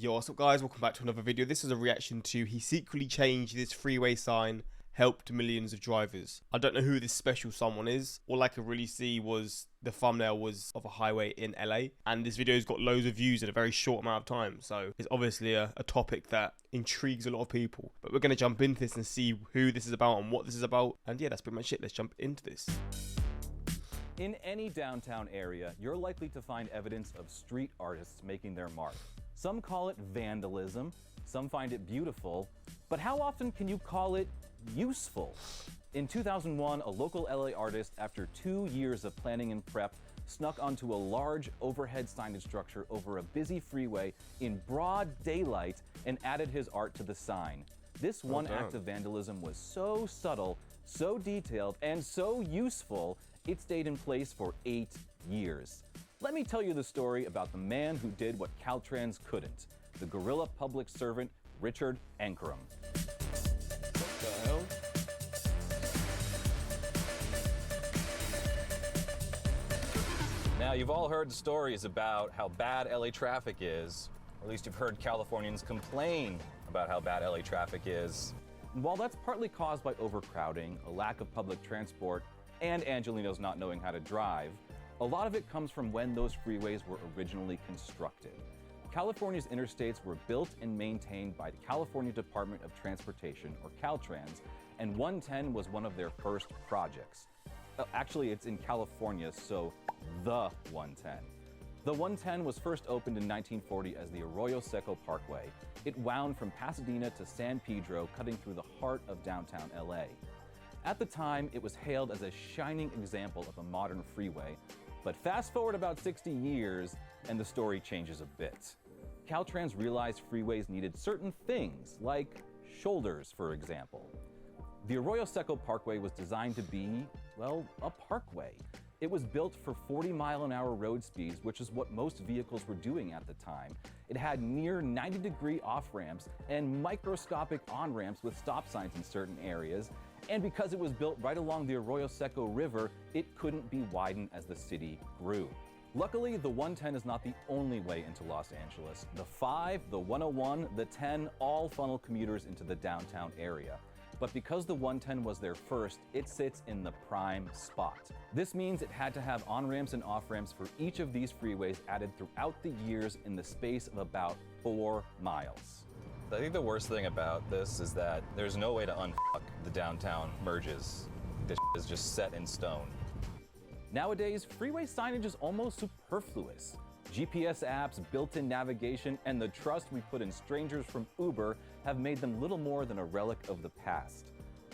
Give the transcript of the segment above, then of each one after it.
Yo, what's up guys, welcome back to another video. This is a reaction to he secretly changed this freeway sign, helped millions of drivers. I don't know who this special someone is. All I could really see was the thumbnail was of a highway in LA, and this video's got loads of views in a very short amount of time, so it's obviously a topic that intrigues a lot of people. But we're going to jump into this and see who this is about and what this is about, and yeah, that's pretty much it. Let's jump into this. In any downtown area, you're likely to find evidence of street artists making their mark. Some call it vandalism, some find it beautiful, but how often can you call it useful? In 2001, a local LA artist, after 2 years of planning and prep, snuck onto a large overhead signage structure over a busy freeway in broad daylight and added his art to the sign. This one act of vandalism was so subtle, so detailed, and so useful, it stayed in place for 8 years. Let me tell you the story about the man who did what Caltrans couldn't, the guerrilla public servant, Richard Ankrum. What the hell? Now, you've all heard the stories about how bad LA traffic is, or at least you've heard Californians complain about how bad LA traffic is. And while that's partly caused by overcrowding, a lack of public transport, and Angelinos not knowing how to drive, a lot of it comes from when those freeways were originally constructed. California's interstates were built and maintained by the California Department of Transportation, or Caltrans, and 110 was one of their first projects. Actually, it's in California, so the 110. The 110 was first opened in 1940 as the Arroyo Seco Parkway. It wound from Pasadena to San Pedro, cutting through the heart of downtown LA. At the time, it was hailed as a shining example of a modern freeway, but fast forward about 60 years, and the story changes a bit. Caltrans realized freeways needed certain things, like shoulders, for example. The Arroyo Seco Parkway was designed to be, well, a parkway. It was built for 40-mile-an-hour road speeds, which is what most vehicles were doing at the time. It had near 90-degree off-ramps and microscopic on-ramps with stop signs in certain areas. And because it was built right along the Arroyo Seco River, it couldn't be widened as the city grew. Luckily, the 110 is not the only way into Los Angeles. The 5, the 101, the 10 all funnel commuters into the downtown area. But because the 110 was their first, it sits in the prime spot. This means it had to have on-ramps and off-ramps for each of these freeways added throughout the years in the space of about 4 miles. I think the worst thing about this is that there's no way to unfuck the downtown merges. This is just set in stone. Nowadays, freeway signage is almost superfluous. GPS apps, built-in navigation, and the trust we put in strangers from Uber have made them little more than a relic of the past.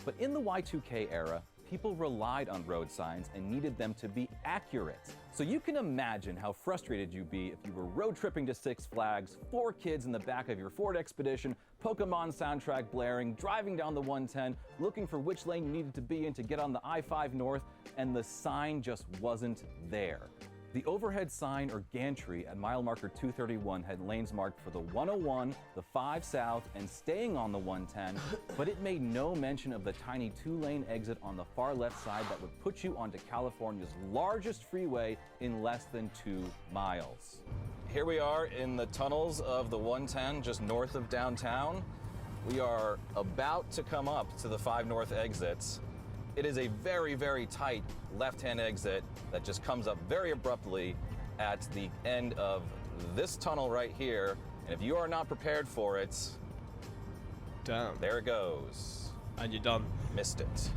But in the Y2K era, people relied on road signs and needed them to be accurate. So you can imagine how frustrated you'd be if you were road tripping to Six Flags, 4 kids in the back of your Ford Expedition, Pokemon soundtrack blaring, driving down the 110, looking for which lane you needed to be in to get on the I-5 North, and the sign just wasn't there. The overhead sign, or gantry, at mile marker 231 had lanes marked for the 101, the 5 South, and staying on the 110, but it made no mention of the tiny 2-lane exit on the far left side that would put you onto California's largest freeway in less than 2 miles. Here we are in the tunnels of the 110, just north of downtown. We are about to come up to the 5 North exits. It is a very, very tight left-hand exit that just comes up very abruptly at the end of this tunnel right here. And if you are not prepared for it, Damn. There it goes. And you're done. Missed it.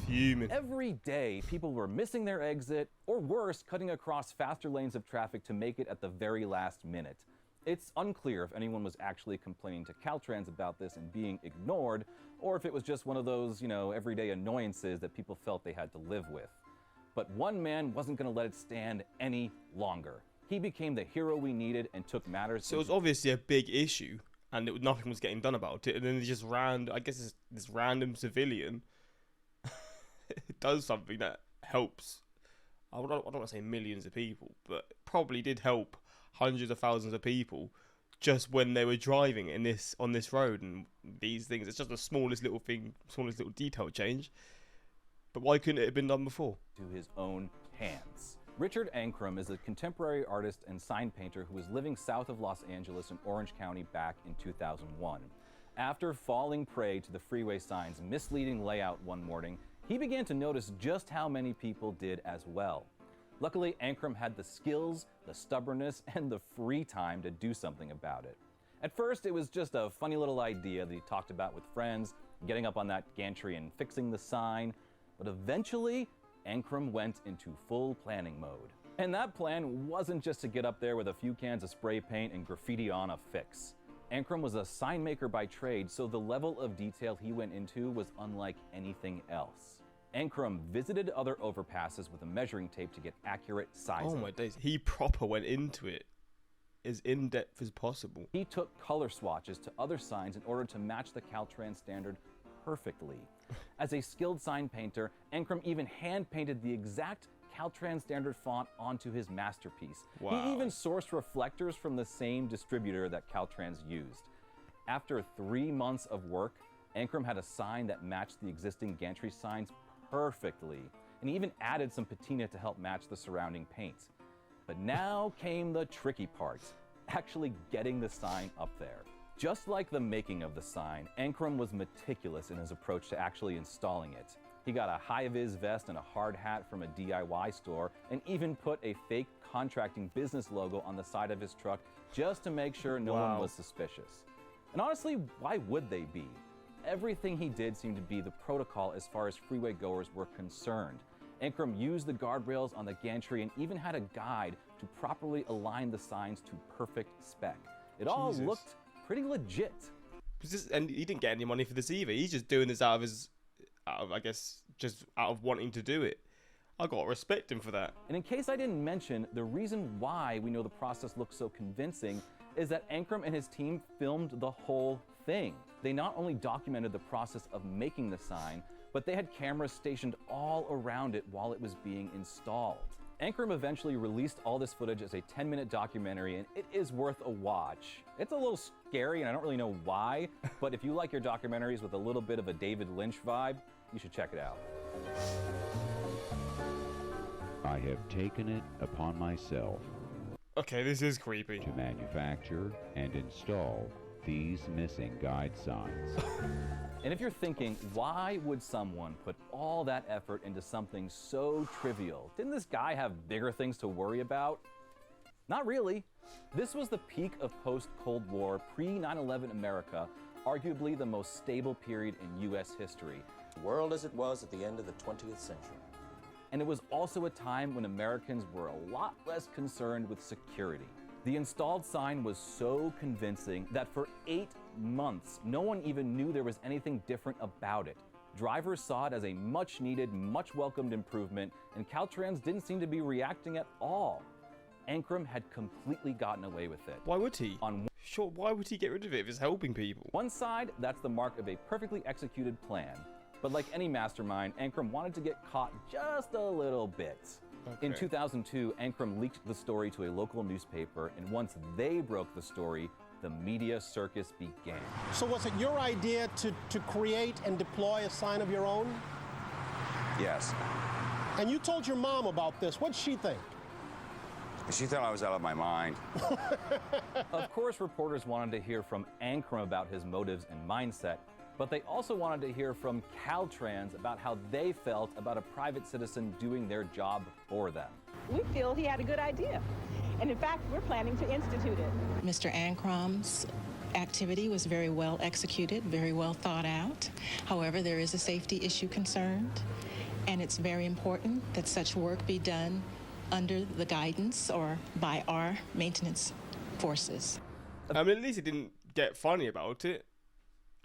Fuming. Every day, people were missing their exit, or worse, cutting across faster lanes of traffic to make it at the very last minute. It's unclear if anyone was actually complaining to Caltrans about this and being ignored, or if it was just one of those, everyday annoyances that people felt they had to live with. But one man wasn't going to let it stand any longer. He became the hero we needed and took matters. So it was obviously a big issue, and nothing was getting done about it. And then they just I guess this random civilian does something that helps. I don't want to say millions of people, but probably did help hundreds of thousands of people just when they were driving on this road. And these things, it's just the smallest little thing, smallest little detail change. But why couldn't it have been done before? To his own hands. Richard Ancrum is a contemporary artist and sign painter who was living south of Los Angeles in Orange County back in 2001. After falling prey to the freeway sign's misleading layout one morning, he began to notice just how many people did as well. Luckily, Ancrum had the skills, the stubbornness, and the free time to do something about it. At first, it was just a funny little idea that he talked about with friends, getting up on that gantry and fixing the sign, but eventually, Ancrum went into full planning mode. And that plan wasn't just to get up there with a few cans of spray paint and graffiti on a fix. Ancrum was a sign maker by trade, so the level of detail he went into was unlike anything else. Ancrum visited other overpasses with a measuring tape to get accurate sizing. Oh my days, he proper went into it as in-depth as possible. He took color swatches to other signs in order to match the Caltrans standard perfectly. As a skilled sign painter, Ancrum even hand-painted the exact Caltrans standard font onto his masterpiece. Wow. He even sourced reflectors from the same distributor that Caltrans used. After 3 months of work, Ancrum had a sign that matched the existing gantry signs perfectly, and he even added some patina to help match the surrounding paint. But now came the tricky part, actually getting the sign up there. Just like the making of the sign, Ancrum was meticulous in his approach to actually installing it. He got a high-vis vest and a hard hat from a DIY store, and even put a fake contracting business logo on the side of his truck just to make sure no one was suspicious. And honestly, why would they be? Everything he did seemed to be the protocol as far as freeway goers were concerned. Ancrum used the guardrails on the gantry and even had a guide to properly align the signs to perfect spec. It all looked pretty legit. And he didn't get any money for this either. He's just doing this out of wanting to do it. I gotta respect him for that. And in case I didn't mention, the reason why we know the process looks so convincing is that Ancrum and his team filmed the whole thing. They not only documented the process of making the sign, but they had cameras stationed all around it while it was being installed. Ancrum eventually released all this footage as a 10-minute documentary, and it is worth a watch. It's a little scary, and I don't really know why, but if you like your documentaries with a little bit of a David Lynch vibe, you should check it out. I have taken it upon myself Okay, this is creepy. to manufacture and install these missing guide signs. And if you're thinking, why would someone put all that effort into something so trivial? Didn't this guy have bigger things to worry about? Not really. This was the peak of post-Cold War, pre-9/11 America, arguably the most stable period in US history. The world as it was at the end of the 20th century. And it was also a time when Americans were a lot less concerned with security. The installed sign was so convincing that for 8 months, no one even knew there was anything different about it. Drivers saw it as a much-needed, much-welcomed improvement, and Caltrans didn't seem to be reacting at all. Ancrum had completely gotten away with it. Why would he? On Sure, why would he get rid of it if it's helping people? one side, that's the mark of a perfectly executed plan. But like any mastermind, Ancrum wanted to get caught just a little bit. In 2002, Ancrum leaked the story to a local newspaper, and once they broke the story, the media circus began. So was it your idea to create and deploy a sign of your own? Yes. And you told your mom about this. What'd she think? She thought I was out of my mind. Of course, reporters wanted to hear from Ancrum about his motives and mindset, but they also wanted to hear from Caltrans about how they felt about a private citizen doing their job for them. We feel he had a good idea. And in fact, we're planning to institute it. Mr. Ancrum's activity was very well executed, very well thought out. However, there is a safety issue concerned, and it's very important that such work be done under the guidance or by our maintenance forces. I mean, at least he didn't get funny about it.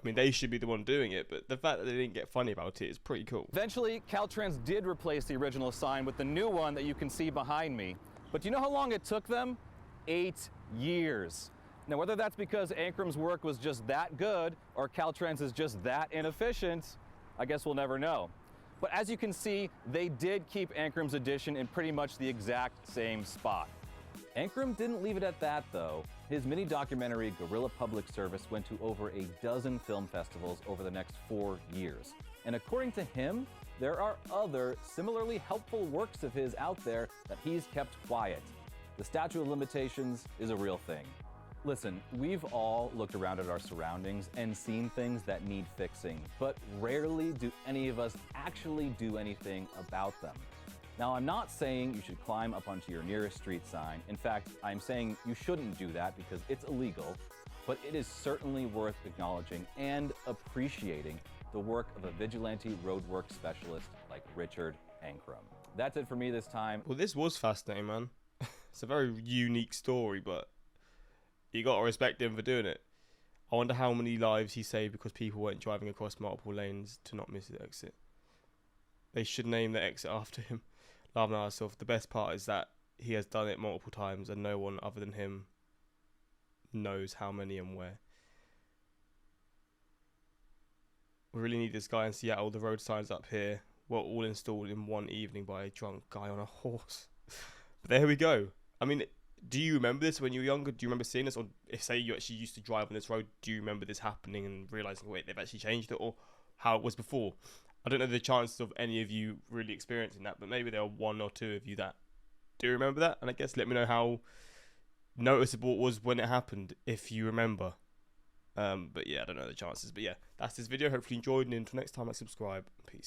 I mean, they should be the one doing it, but the fact that they didn't get funny about it is pretty cool. Eventually, Caltrans did replace the original sign with the new one that you can see behind me. But do you know how long it took them? 8 years. Now, whether that's because Ancrum's work was just that good or Caltrans is just that inefficient, I guess we'll never know. But as you can see, they did keep Ancrum's edition in pretty much the exact same spot. Ancrum didn't leave it at that, though. His mini-documentary, Guerrilla Public Service, went to over a dozen film festivals over the next 4 years. And according to him, there are other similarly helpful works of his out there that he's kept quiet. The statute of limitations is a real thing. Listen, we've all looked around at our surroundings and seen things that need fixing, but rarely do any of us actually do anything about them. Now, I'm not saying you should climb up onto your nearest street sign. In fact, I'm saying you shouldn't do that because it's illegal, but it is certainly worth acknowledging and appreciating the work of a vigilante roadwork specialist like Richard Ankrum. That's it for me this time. Well, this was fascinating, man. It's a very unique story, but you got to respect him for doing it. I wonder how many lives he saved because people weren't driving across multiple lanes to not miss the exit. They should name the exit after him. Laughing at myself. The best part is that he has done it multiple times and no one other than him knows how many and where. We really need this guy in Seattle. The road signs up here were all installed in one evening by a drunk guy on a horse. But there we go. I mean, do you remember this when you were younger? Do you remember seeing this? Or if, say, you actually used to drive on this road, do you remember this happening and realising, wait, they've actually changed it? Or how it was before? I don't know the chances of any of you really experiencing that, but maybe there are one or two of you that do remember that. And I guess let me know how noticeable it was when it happened, if you remember. But yeah, I don't know the chances. But yeah, that's this video. Hopefully you enjoyed, and until next time, subscribe. Peace.